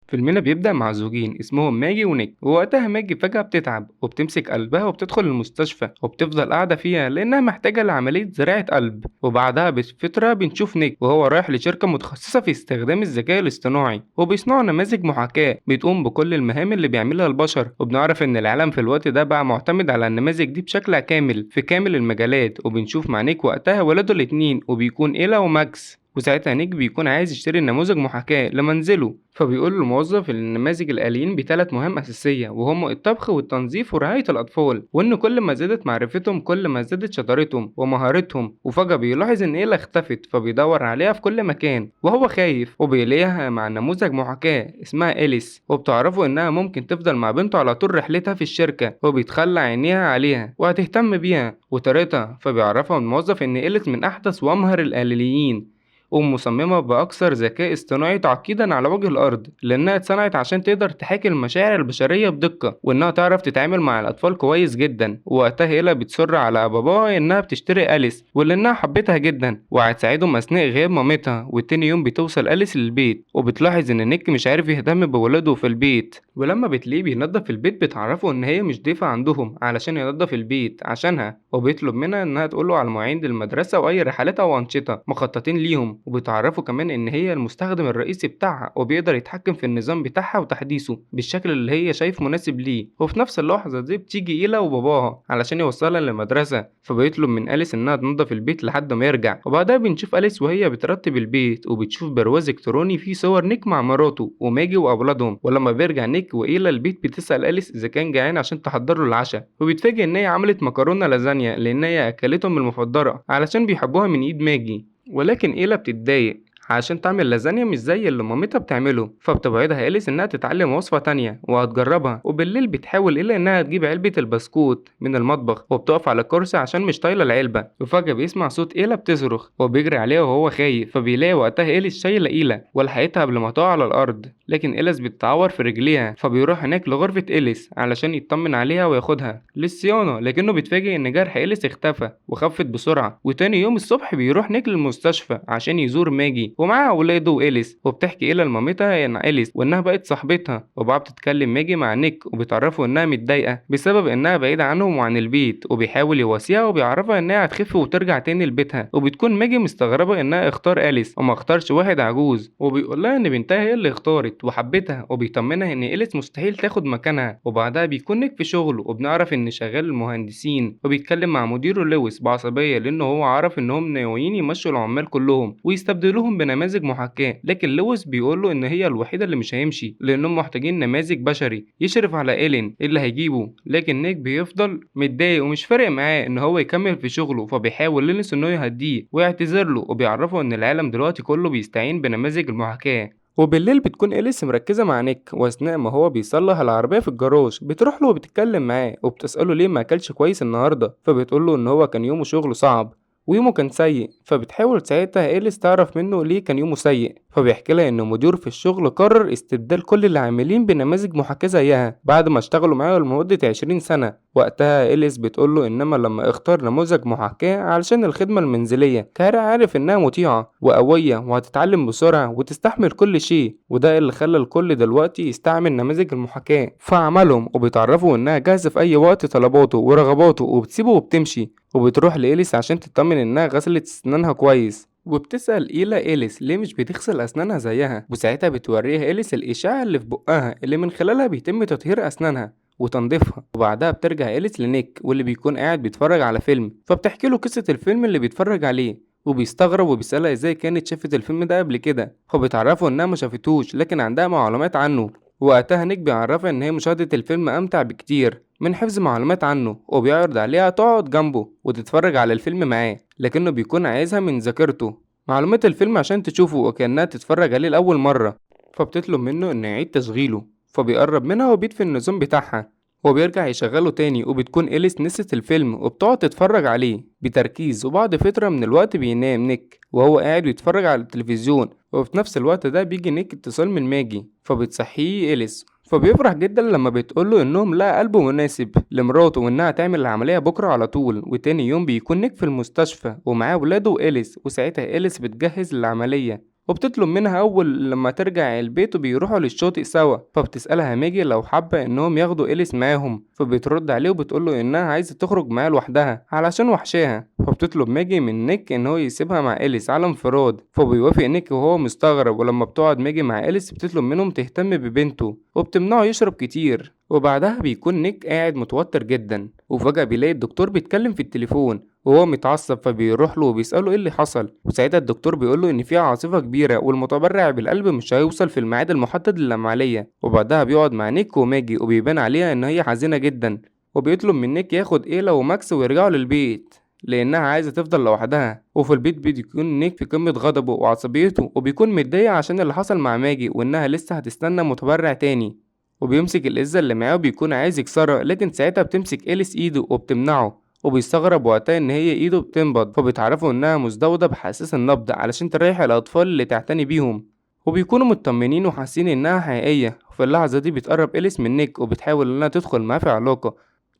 فيلمنا بيبدأ مع زوجين اسمهم ماجي ونيك، ووقتها ماجي فجأة بتتعب وبتمسك قلبها وبتدخل المستشفى وبتفضل قاعدة فيها لأنها محتاجة لعملية زراعة قلب. وبعدها بفترة بنشوف نيك وهو رايح لشركة متخصصة في استخدام الذكاء الاصطناعي، وبيصنعوا نماذج محاكاة بتقوم بكل المهام اللي بيعملها البشر. وبنعرف إن العالم في الوقت ده بقى معتمد على النماذج دي بشكل كامل في كامل المجالات. وبنشوف مع نيك وقتها ولاده الاتنين، وبيكون إيلا وماكس. وساعتها نيك بيكون عايز يشتري نموذج محاكاة لمنزله، فبيقول للموظف إن النماذج الآليين بثلاث مهام أساسية، وهم الطبخ والتنظيف ورعاية الأطفال، وإن كل ما زادت معرفتهم كل ما زادت شطارتهم ومهارتهم. وفجأة بيلاحظ إن إيلا اختفت، فبيدور عليها في كل مكان وهو خايف، وبيلاقيها مع نموذج محاكاة اسمها إليس، وبتعرفه إنها ممكن تفضل مع بنته على طول رحلتها في الشركة، وبيتخلى عينيها عليها وهتهتم بيها وطريقتها. فبيعرفها الموظف إن إليس من أحدث وأمهر الآليين، ومصممة بأكثر ذكاء اصطناعي تعقيدا على وجه الأرض، لأنها اتصنعت عشان تقدر تحاكي المشاعر البشرية بدقة، وإنها تعرف تتعامل مع الأطفال كويس جدا. ووقتها هيلا بتصر على باباها إنها بتشتري أليس، ولأنها حبتها جدا وهتساعدهم أثناء غياب مامتها. وتاني يوم بتوصل أليس للبيت، وبتلاحظ إن نيك مش عارف يهتم بولاده في البيت، ولما بتلاقيه بينظف البيت بتعرفه إن هي مش ضيفة عندهم علشان ينظف البيت عشانها، وبيطلب منها إنها تقوله على مواعيد المدرسة وأي رحلات أو أنشطة مخططين ليهم. وبتعرفه كمان إن هي المستخدم الرئيسي بتاعها، وبيقدر يتحكم في النظام بتاعها وتحديثه بالشكل اللي هي شايف مناسب ليه. وفي نفس اللحظة دي بتيجي إيلا وباباها علشان يوصلها للمدرسة، فبيطلب من أليس إنها تنظف البيت لحد ما يرجع. وبعدها بنشوف أليس وهي بترتب البيت، وبتشوف برواز إلكتروني فيه صور نيك مع مراته وماجي وأولادهم. ولما بيرجع نيك وإيلا البيت بتسأل أليس إذا كان جعان عشان تحضر له العشاء، وبيتفاجئ إن هي عملت مكرونة لازانيا لأن هي أكلتهم المفضلة علشان بيحبوها من إيد ماجي. ولكن إيلا بتتضايق عشان تعمل لازانيا مش زي اللي مامتها بتعمله، فبتوعدها إليس إنها تتعلم وصفة تانية وهتجربها. وبالليل بتحاول إلا إنها تجيب علبة البسكوت من المطبخ، وبتقف على الكرسي عشان مش طايلة العلبة. وفجأة بيسمع صوت إيلا بتصرخ وبيجري عليها وهو خايف، فبيلاقي وقتها إليس شايلة إيلا ولحقتها قبل ما تقع على الأرض. لكن إليس بتتعور في رجليها، فبيروح هناك لغرفة إليس علشان يطمن عليها وياخدها للصيانة، لكنه بيتفاجئ إن جرح إليس اختفى وخفت بسرعة. وتاني يوم الصبح بيروح نيك للمستشفى عشان يزور ماجي ومعاها ولاده وإليس، وبتحكي إلى لمامتها إن إليس وإنها بقت صاحبتها. وبعد بتتكلم ماجي مع نيك وبتعرفه إنها متضايقة بسبب إنها بعيدة عنهم وعن البيت، وبيحاول يواسيها وبيعرفها إنها هتخف وترجع تاني لبيتها. وبتكون ماجي مستغربة إنها اختار إليس وما اختارش واحد عجوز، وبيقولها إن بنتها هي اللي اختارت وحبتها، وبيطمنها إن إليس مستحيل تاخد مكانها. وبعدها بيكون نيك في شغله، وبنعرف إن شغال المهندسين، وبيتكلم مع مديره لويس بعصبية لأنه هو عرف إنهم ناويين يمشوا العمال كلهم ويستبدلوهم بنماذج محاكاة. لكن لويس بيقوله إن هي الوحيدة اللي مش هيمشي لأنهم محتاجين نماذج بشري يشرف على إيلين اللي هيجيبه. لكن نيك بيفضل متضايق ومش فارق معاه إن هو يكمل في شغله، فبيحاول لينس إنه يهديه ويعتذر له، وبيعرفه إن العالم دلوقتي كله بيستعين بنماذج المحاكاة. وبالليل بتكون إليس مركزة مع نيك، وأثناء ما هو بيصلح العربية في الجراج بتروح له وبتتكلم معاه وبتسأله ليه ما أكلش كويس النهاردة، فبتقوله إن هو كان يومه شغله صعب ويومه كان سيء. فبتحاول ساعتها إليس تعرف منه ليه كان يومه سيء، فبيحكي لها إن مدير في الشغل قرر استبدال كل العاملين بنماذج محاكاة زيها بعد ما اشتغلوا معاه لمدة 20 سنة. وقتها إليس بتقوله إنما لما اختار نموذج محاكاة علشان الخدمة المنزلية كان عارف إنها مطيعة وقوية وهتتعلم بسرعة وتستحمل كل شيء، وده اللي خلى الكل دلوقتي يستعمل نماذج المحاكاة في عملهم. وبيتعرفوا إنها جاهزة في أي وقت طلباته ورغباته، وبتسيبه وبتمشي. وبتروح لإليس عشان تطمن إنها غسلت أسنانها كويس، وبتسأل إليس ليه مش بتغسل أسنانها زيها. وساعتها بتوريها إليس الإشعة اللي في بقها اللي من خلالها بيتم تطهير أسنانها وتنظيفها. وبعدها بترجع إليس لنيك واللي بيكون قاعد بيتفرج على فيلم، فبتحكي له قصة الفيلم اللي بيتفرج عليه، وبيستغرب وبيسألها ازاي كانت شافت الفيلم ده قبل كده، فبتعرفه انها ما شافتوش لكن عندها معلومات عنه. وقتها نيك بيعرفها ان هي مشاهدة الفيلم امتع بكتير من حفظ معلومات عنه، وبيعرض عليها تقعد جنبه وتتفرج على الفيلم معاه، لكنه بيكون عايزها من ذاكرته معلومات الفيلم عشان تشوفه وكأنها تتفرج عليه لأول مرة. فبتطلب منه انه يعيد تشغيله، فبيقرب منها وبيطفي النظام بتاعها وبيرجع يشغله تاني. وبتكون إليس نسيت الفيلم وبتقعد تتفرج عليه بتركيز. وبعد فترة من الوقت بينام نيك وهو قاعد بيتفرج على التلفزيون، وفي نفس الوقت ده بيجي نيك اتصال من ماجي فبتصحيه إليس، فبيفرح جدا لما بتقوله انهم لقى قلبه مناسب لمراته وانها تعمل العملية بكرة على طول. وتاني يوم بيكون نيك في المستشفى ومعاه ولاده وإليس، وساعتها إليس بتجهز للعملية وبتطلب منها أول لما ترجع البيت وبيروحوا للشاطئ سوا. فبتسألها ماجي لو حابة إنهم ياخدوا إليس معاهم، فبترد عليه وبتقوله إنها عايزة تخرج معاه لوحدها علشان وحشاها. فبتطلب ماجي من نيك إن هو يسيبها مع إليس على انفراد، فبيوافق نيك وهو مستغرب. ولما بتقعد ماجي مع إليس بتطلب منهم تهتم ببنته وبتمنعه يشرب كتير. وبعدها بيكون نيك قاعد متوتر جدا، وفجأة بيلاقي الدكتور بيتكلم في التليفون وهو متعصب، فبيروح له وبيسأله ايه اللي حصل. وساعتها الدكتور بيقوله ان في عاصفة كبيرة والمتبرع بالقلب مش هيوصل في الميعاد المحدد للعملية. وبعدها بيقعد مع نيك وماجي وبيبان عليها ان هي حزينة جدا، وبيطلب من نيك ياخد ايلا وماكس ويرجعوا للبيت لانها عايزة تفضل لوحدها. وفي البيت بيكون نيك في قمة غضبه وعصبيته، وبيكون متضايق عشان اللي حصل مع ماجي وانها لسه هتستنى متبرع تاني. وبيمسك الإزة اللي معاه وبيكون عايز يكسرها، لكن ساعتها بتمسك إليس إيده وبتمنعه. وبيستغرب وقتها إن هي إيده بتنبض، فبيتعرفوا إنها مزدوجة بحساس النبض علشان تريح الأطفال اللي تعتني بيهم. وبيكونوا مطمنين وحاسين إنها حقيقية. في اللحظة دي بتقرب إليس من نيك وبتحاول إنها تدخل معاه في علاقة،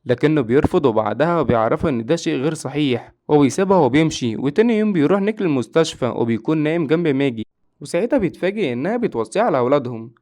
لكنه بيرفض. وبعدها بيعرفوا إن ده شيء غير صحيح وبيسيبها وبيمشي. وتاني يوم بيروح نيك للمستشفى وبيكون نايم جنب ماجي، وساعتها بيتفاجئ إنها بتوصيه على أولادهم.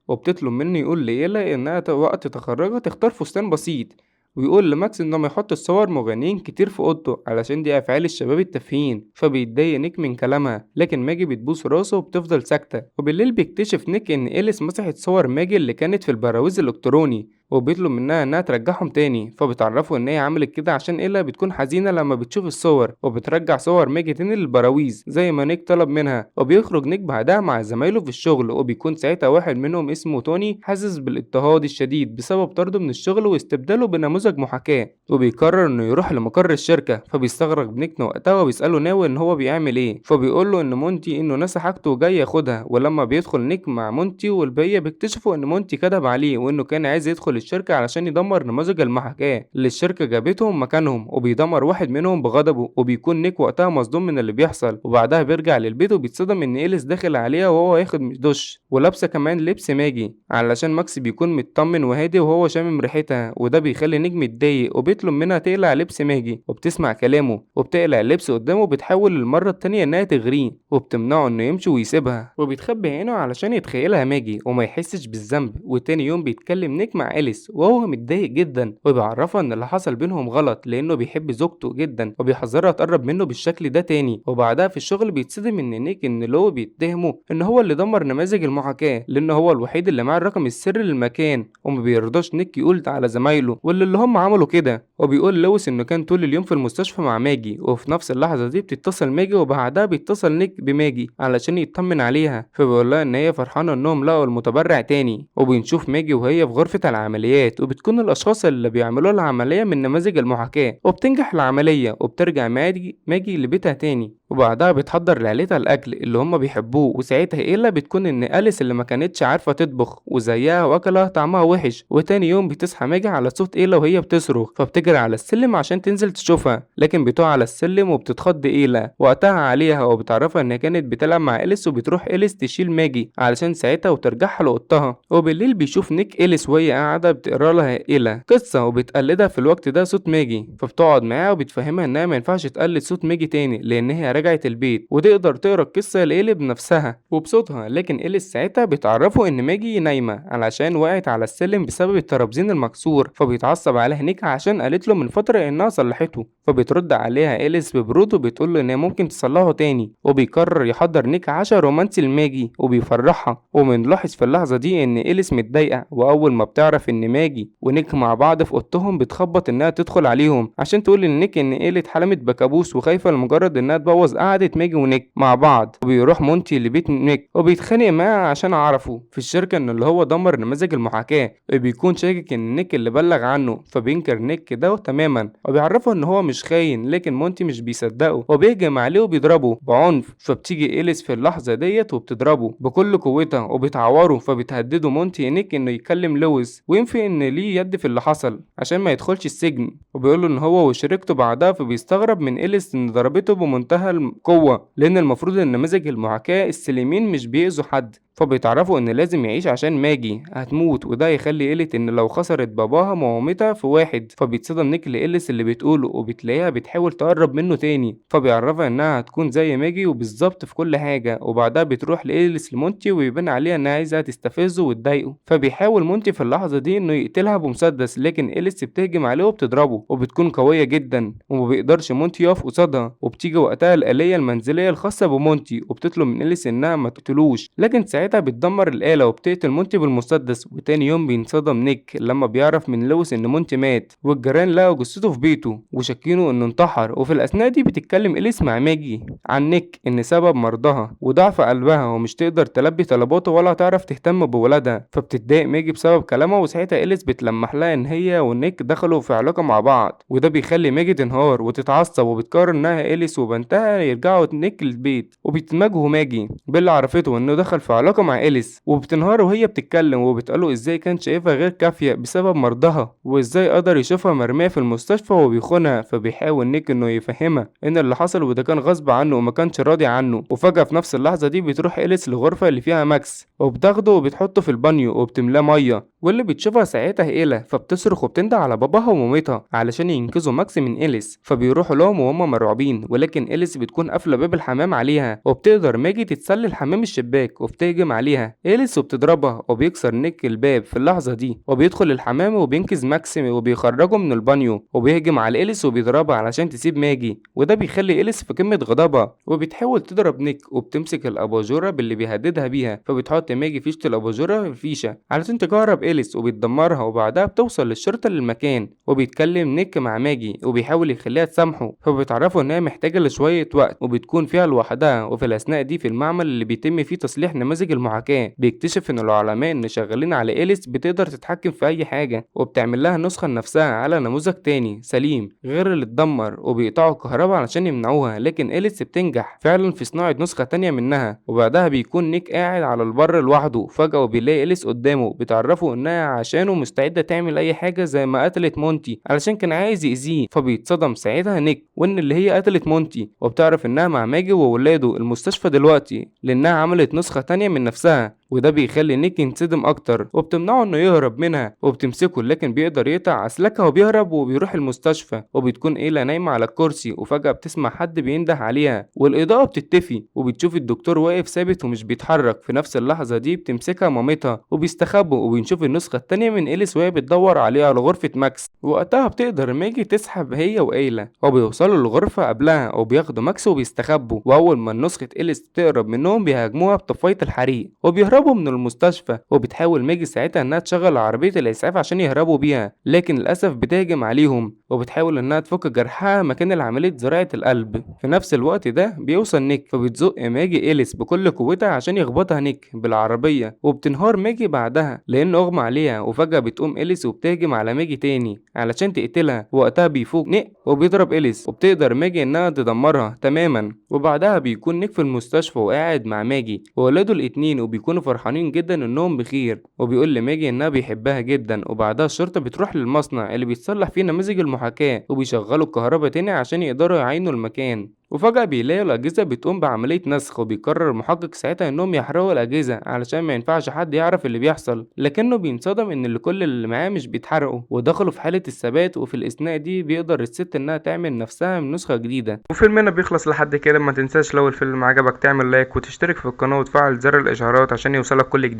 وبتطلب منه يقول ليلى إنها وقت تخرجها تختار فستان بسيط، ويقول لماكس إنه ما يحط صور مغنيين كتير في أوضته علشان دي أفعال الشباب التافهين. فبيتضايق نيك من كلامها، لكن ماجي بتبوس راسه وبتفضل ساكتة. وبالليل بيكتشف نيك إن إليس مسحت صور ماجي اللي كانت في البراويز الإلكتروني، وبيطلب منها إنها ترجعهم تاني. فبتعرفه إن هي عملت كده عشان إيلا بتكون حزينة لما بتشوف الصور، وبترجع صور ماجي تاني للبراويز زي ما نيك طلب منها. وبيخرج نيك بعدها مع زمايله في الشغل، وبيكون ساعتها واحد منهم اسمه توني حاسس بالاضطهاد الشديد بسبب طرده من الشغل واستبداله بنموذج محاكاة، وبيقرر إنه يروح لمقر الشركة. فبيستغرب نيك وقتها وبيسأله ناوي إن هو بيعمل إيه، فبيقول له إن مونتي إنه نسى حاجته وجاي ياخدها. ولما بيدخل نيك مع مونتي والبقية بيكتشفوا إن مونتي كذب عليه وإنه كان عايز يدخل الشركة علشان يدمر نموذج المحاكاة اللي الشركة جابتهم مكانهم، وبيدمر واحد منهم بغضبه. وبيكون نيك وقتها مصدوم من اللي بيحصل. وبعدها بيرجع للبيت وبيتصدم إن إيليس داخل عليها وهو ياخد دش ولابسة كمان لبس ماجي علشان ماكس بيكون مطمن وهادي وهو شامم ريحتها. وده بيخلي نيك متضايق وبيطلب منها تقلع لبس ماجي، وبتسمع كلامه وبتقلع اللبس قدامه. وبتحاول للمرة التانية إنها تغريه وبتمنعه إنه يمشي ويسيبها، وبيتخبي عينه علشان يتخيلها ماجي وما يحسش بالذنب. وتاني يوم بيتكلم نيك مع إليس وهو متضايق جدا، وبيعرفها إن اللي حصل بينهم غلط لأنه بيحب زوجته جدا، وبيحذرها تقرب منه بالشكل ده تاني. وبعدها في الشغل بيتصدم إن نيك إن لو بيتهمه إن هو اللي دمر نماذج المحاكاة لأن هو الوحيد اللي معاه الرقم السري للمكان، وما بيرضاش نيك يقول على زمايله واللي هم عملوا كده. وبيقول لويس إنه كان طول اليوم في المستشفى مع ماجي. وفي نفس اللحظة دي بتتصل ماجي، وبعدها بيتصل نيك بماجي علشان يطمن عليها. فبيقول لها إن هي فرحانة إنهم لقوا المتبرع تاني. وبنشوف ماجي وهي في غرفة العمليات، وبتكون الأشخاص اللي بيعملوا العملية من نماذج المحاكاة، وبتنجح العملية وبترجع ماجي لبيتها تاني. وبعدها بتحضر لعيلتها الأكل اللي هم بيحبوه. وساعتها إيلا بتكون إن أليس اللي ما كانتش عارفة تطبخ وزيها وأكلها طعمها وحش. وتاني يوم بتصحى ماجي على صوت إيلا وهي بتصرخ، فبتجري على السلم عشان تنزل تشوفها، لكن بتقع على السلم وبتتخض إيلا وقتها عليها وبتعرفها إنها كانت بتلعب مع إليس. وبتروح إليس تشيل ماجي علشان ساعتها وترجعها لأوضتها. وبالليل بيشوف نيك إليس وهي قاعدة بتقرا لها إيلا قصة وبتقلدها في الوقت ده صوت ماجي. فبتقعد معاها وبتفهمها إنها ما ينفعش تقلد صوت ماجي تاني لأن هي رجعت البيت وتقدر تقرا القصة لإيلي بنفسها وبصوتها. لكن إليس ساعتها بتعرفه إن ماجي نايمة علشان وقعت على السلم بسبب الترابزين المكسور. فبيتعصب عليها نيك عشان قالت له من فترة إنها صلحته. فبترد عليها إليس ببرود وبتقول له إنها ممكن تصلحه تاني. وبيقرر يحضر نيك عشاء رومانسي لماجي وبيفرحها. وبنلاحظ في اللحظة دي إن إليس متضايقة، وأول ما بتعرف إن ماجي ونيك مع بعض في أوضتهم بتخبط إنها تدخل عليهم عشان تقول لنيك إن إيلي اتحلمت بكابوس وخايفة لمجرد إنها تبوظ قعدة ماجي ونيك مع بعض. وبيروح مونتي لبيت نيك وبيتخانق معاه عشان عرفه في الشركة إن اللي هو دمر نماذج المحاكاة، وبيكون شاكك إن نيك اللي بلغ عنه. فبينكر نيك كده تماما وبيعرفه إن هو مش خاين، لكن مونتي مش بيصدقه وبيهجم عليه وبيضربه بعنف. فبتيجي إليس في اللحظة ديت وبتضربه بكل قوتها وبتعوره. فبتهدده مونتي نيك إنه يكلم لويس وينفي إن ليه يد في اللي حصل عشان ما يدخلش السجن، وبيقوله إن هو وشريكته بعدها. فبيستغرب من إليس إن ضربته بمنتهى القوة لأن المفروض إن نماذج المحاكاة السليمين مش بيأذوا حد. فبيتعرفوا ان لازم يعيش عشان ماجي هتموت، وده يخلي إليت ان لو خسرت باباها ومامتها في واحد. فبيتصدم نيك لإليس اللي بتقوله بتلاقيها بتحاول تقرب منه تاني، فبيعرفها انها هتكون زي ماجي وبالظبط في كل حاجة. وبعدها بتروح لإيليس لمونتي ويبان عليها انها عايزة تستفزه وتضايقه، فبيحاول مونتي في اللحظة دي انه يقتلها بمسدس، لكن إيليس بتهجم عليه وبتضربه وبتكون قوية جدا ومبيقدرش مونتي يقف قصادها. وبتيجي وقتها الآلية المنزلية الخاصة بمونتي وبتطلب من إيليس انها ما تقتلوش، لكن ساعتها بتدمر الآلة وبتقتل مونتي بالمسدس. وتاني يوم بينصدم نيك لما بيعرف من لويس ان مونتي مات، والجيران لقوا جثته في بيته وشاكينه انه انتحر. وفي الاثناء دي بتتكلم إيليس مع ماجي عن نيك ان سبب مرضها وضعف قلبها ومش تقدر تلبي طلباته ولا تعرف تهتم بولادها، فبتتضايق ماجي بسبب كلامها. وساعتها إيليس بتلمح لها ان هي ونيك دخلوا في علاقة مع بعض، وده بيخلي ماجي تنهار وتتعصب وبتقرر انها إيليس وبنتها يرجعوا نيك للبيت. وبتواجهوا ماجي باللي عرفته انه دخل في علاقة مع إيليس، وبتنهار وهي بتتكلم وبتقوله ازاي كان شايفها غير كافية بسبب مرضها، وازاي قدر يشوفها مرمية في المستشفى وبيخونها. فبيحاول نيك انه يفهمها ان اللي حصل وده كان غصب عنه وما كانش راضي عنه. وفجأة في نفس اللحظة دي بتروح إيليس للغرفة اللي فيها ماكس وبتاخده وبتحطه في البانيو وبتملاه مية، واللي بتشوفها ساعتها إيلا فبتصرخ وبتندى على باباها ومامتها علشان ينقذوا ماكس من إيليس. فبيروحوا لهم وهم مرعوبين، ولكن إيليس بتكون قافلة باب الحمام عليها وبتقدر ماجي تتسلل حمام الشباك وبتهجم عليها إيليس وبتضربها. وبيكسر نيك الباب في اللحظة دي وبيدخل الحمام وبينقذ ماكس وبيخرجه من البانيو، وبيهجم على إيليس وبيضربها علشان تسيب ماجي، وده بيخلي إيليس في قمة غضبها وبتحاول تضرب نيك وبتمسك الأباجورة باللي بيهددها بيها. فبتحط ماجي فيشة الأباجورة في فيشة علشان تكهرب إيليس وبتدمرها. وبعدها بتوصل للشرطة للمكان وبيتكلم نيك مع ماجي وبيحاول يخليها تسامحه، فبتعرفوا إنها محتاجة لشوية وقت وبتكون فيها لوحدها. وفي الأثناء دي في المعمل اللي بيتم فيه تصليح نماذج المحاكاة بيكتشف إن العلماء اللي شغالين على إيليس بتقدر تتحكم في أي حاجة، وبتعمل لها نسخة لنفسها على نموذج تاني سليم غير اللي اتدمر، وبيقطعوا الكهرباء علشان يمنعوها. لكن إيليس بتنجح فعلا في صناعة نسخة تانية منها. وبعدها بيكون نيك قاعد على البر لوحده فجأة وبيلاقي إيليس قدامه بتعرفه إنها عشانه مستعدة تعمل أي حاجة زي ما قتلت مونتي علشان كان عايز يأذيه. فبيتصدم ساعتها نيك وإن اللي هي قتلت مونتي، وبتعرف إنها مع ماجي وولاده المستشفى دلوقتي لأنها عملت نسخة تانية من نفسها، وده بيخلي نيك ينصدم اكتر وبتمنعه انه يهرب منها وبتمسكه، لكن بيقدر يقطع اسلاكها وبيهرب وبيروح المستشفى. وبتكون ايلا نايمه على الكرسي وفجاه بتسمع حد بينده عليها والاضاءه بتطفي وبتشوف الدكتور واقف ثابت ومش بيتحرك. في نفس اللحظه دي بتمسكها مامتها وبيستخبوا، وبنشوف النسخه التانية من إيليس وهي بتدور عليها على غرفه ماكس. وقتها بتقدر ماجي تسحب هي وايلا وبيوصلوا للغرفه قبلها وبياخدوا ماكس وبيستخبوا. واول ما نسخه إيليس تقرب منهم بيهاجموها بطفايه الحريق وبيهربوا من المستشفى. وبتحاول ماجي ساعتها انها تشغل عربيه الاسعاف عشان يهربوا بيها، لكن للاسف بتهجم عليهم وبتحاول انها تفك جرحها مكان عمليه زراعه القلب. في نفس الوقت ده بيوصل نيك فبتزق ماجي إيليس بكل قوتها عشان يخبطها نيك بالعربيه، وبتنهار ماجي بعدها لان اغمى عليها. وفجاه بتقوم إيليس وبتهجم على ماجي تاني علشان تقتلها. وقتها بيفوق نيك وبيضرب إيليس وبتقدر ماجي انها تدمرها تماما. وبعدها بيكون نيك في المستشفى وقاعد مع ماجي وولاده الاتنين وبيكونوا فرحانين جدا انهم بخير، وبيقول لماجي انها بيحبها جدا. وبعدها الشرطه بتروح للمصنع اللي بيتصلح فيه نماذج المحاكاه وبيشغلوا الكهرباء تاني عشان يقدروا يعينوا المكان. وفجأة بيلاقوا الأجهزة بتقوم بعملية نسخ، وبيقرر المحقق ساعتها إنهم يحرقوا الأجهزة علشان ما ينفعش حد يعرف اللي بيحصل، لكنه بينصدم إن كل اللي معاه مش بيتحرقوا ودخلوا في حالة الثبات. وفي الأثناء دي بيقدر الست إنها تعمل نفسها من نسخة جديدة. وفيلمنا بيخلص لحد كده. ما تنساش لو الفيلم عجبك تعمل لايك وتشترك في القناة وتفعل زر الإشعارات عشان يوصلك كل جديد.